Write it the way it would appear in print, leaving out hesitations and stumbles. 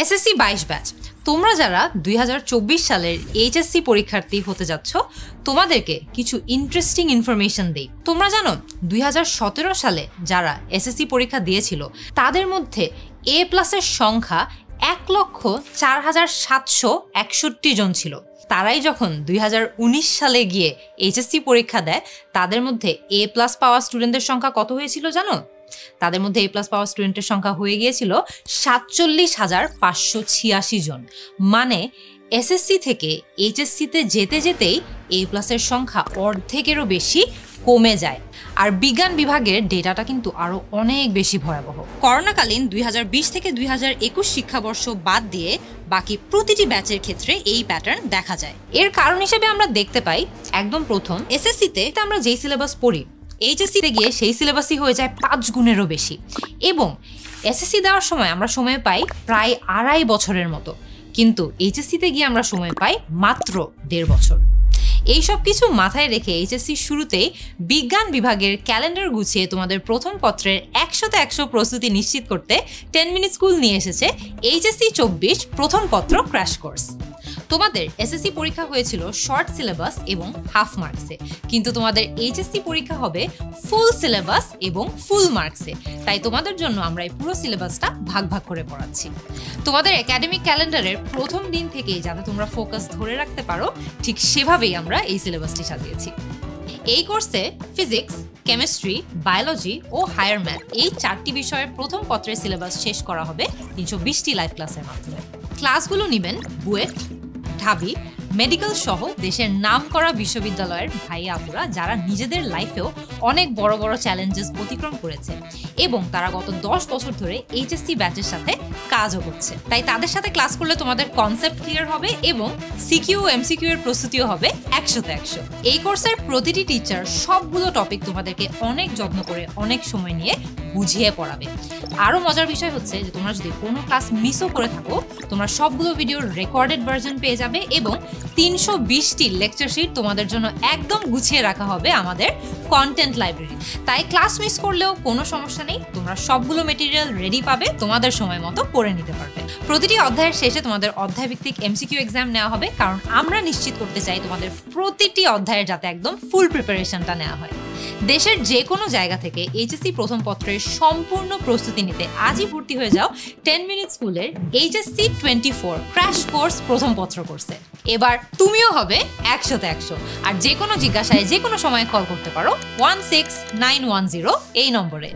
SSC 22 batch, তোমরা যারা 2024 সালের এইচএসসি পরীক্ষার্থী হতে যাচ্ছ, তোমাদেরকে কিছু ইন্টারেস্টিং ইনফরমেশন দেই। তোমরা জানো 2017 সালে যারা এসএসসি পরীক্ষা দিয়েছিল তাদের মধ্যে এ প্লাসের সংখ্যা 1,04,761 জন ছিল। তারাই যখন 2019 সালে গিয়ে এইচএসসি পরীক্ষা দেয়, তাদের মধ্যে এ প্লাস পাওয়া স্টুডেন্টদের সংখ্যা কত হয়েছিল জানো? তাদের মধ্যে এ প্লাস পাওয়া স্টুডেন্টের সংখ্যা হয়ে গিয়েছিল 47,586 জন। মানে এসএসসি থেকে এইচএসসিতে যেতে যেতেই এ প্লাসের সংখ্যা অর্ধেকেরও বেশি কমে যায়। আর বিজ্ঞান বিভাগের ডেটাটা কিন্তু আরো অনেক বেশি ভয়াবহ। করোনাকালীন 2020 থেকে 2021 শিক্ষাবর্ষ বাদ দিয়ে বাকি প্রতিটি ব্যাচের ক্ষেত্রে এই প্যাটার্ন দেখা যায়। এর কারণ হিসেবে আমরা দেখতে পাই, একদম প্রথম এসএসসিতে আমরা যেই সিলেবাস পড়ি, এইচএসসিতে গিয়ে সেই সিলেবাসই হয়ে যায় 5 গুণেরও বেশি। এবং এসএসসি দেওয়ার সময় আমরা সময় পাই প্রায় 2.5 বছরের মতো, কিন্তু এইচএসসিতে গিয়ে আমরা সময় পাই মাত্র 1.5 বছর। এইসব কিছু মাথায় রেখে এইচএসসি শুরুতেই বিজ্ঞান বিভাগের ক্যালেন্ডার গুছিয়ে তোমাদের প্রথম পত্রের 100তে 100 প্রস্তুতি নিশ্চিত করতে 10 মিনিট স্কুল নিয়ে এসেছে HSC 24 প্রথম পত্র ক্র্যাশ কোর্স। তোমাদের এসএসসি পরীক্ষা হয়েছিল শর্ট সিলেবাস এবং হাফ মার্কসে, কিন্তু তোমাদের এইচএসসি পরীক্ষা হবে ফুল সিলেবাস এবং ফুল মার্কসে। তাই তোমাদের জন্য আমরা এই পুরো সিলেবাসটা ভাগ ভাগ করে পড়াচ্ছি। তোমাদের একাডেমিক ক্যালেন্ডারের প্রথম দিন থেকেই যাতে তোমরা ফোকাস ধরে রাখতে পারো, ঠিক সেভাবেই আমরা এই সিলেবাসটি সাজিয়েছি। এই কোর্সে ফিজিক্স, কেমিস্ট্রি, বায়োলজি ও হায়ার ম্যাথ এই 4টি বিষয়ের প্রথম পত্রের সিলেবাস শেষ করা হবে 320টি লাইভ ক্লাসের মাধ্যমে। ক্লাসগুলো নেবেন বুয়েট, ঢাবি, মেডিকেল সহ দেশের নামকরা বিশ্ববিদ্যালয়ের ভাই আপুরা যারা নিজেদের লাইফেও অনেক বড় বড় চ্যালেঞ্জেস অতিক্রম করেছে এবং তারা গত 10 বছর ধরে এইচএসসি ব্যাচের সাথে কাজও করছে। তাই তাদের সাথে ক্লাস করলে তোমাদের কনসেপ্ট ক্লিয়ার হবে এবং CQ+MCQ এর প্রস্তুতিও হবে 100তে 100। এই কোর্সের প্রতিটি টিচার সবগুলো টপিক তোমাদেরকে অনেক যত্ন করে অনেক সময় নিয়ে বুঝিয়ে পড়াবে। আরও মজার বিষয় হচ্ছে যে তোমরা যদি কোনো ক্লাস মিসও করে থাকো, তোমরা সবগুলো ভিডিওর রেকর্ডেড ভার্জন পেয়ে যাবে এবং 320টি লেকচার শিট তোমাদের জন্য একদম গুছিয়ে রাখা হবে আমাদের কন্টেন্ট লাইব্রেরি। তাই ক্লাস মিস করলেও কোনো সমস্যা নেই, তোমরা সবগুলো মেটেরিয়াল রেডি পাবে, তোমাদের সময় মতো পড়ে নিতে পারবে। প্রতিটি অধ্যায়ের শেষে তোমাদের অধ্যায় ভিত্তিক MCQ এক্সাম নেওয়া হবে, কারণ আমরা নিশ্চিত করতে চাই তোমাদের প্রতিটি অধ্যায়ের যাতে একদম ফুল প্রিপারেশনটা নেওয়া হয়। দেশের যে কোনো জায়গা থেকে এইচএসসি প্রথম পত্রের সম্পূর্ণ প্রস্তুতি নিতে আজই ভর্তি হয়ে যাও 10 মিনিট স্কুলের HSC 24 ক্র্যাশ কোর্স প্রথম পত্র কোর্সে। এবার তুমিও হবে 100তে 100। আর যে কোনো জিজ্ঞাসায় যে কোনো সময় কল করতে পারো 16910 এই নম্বরে।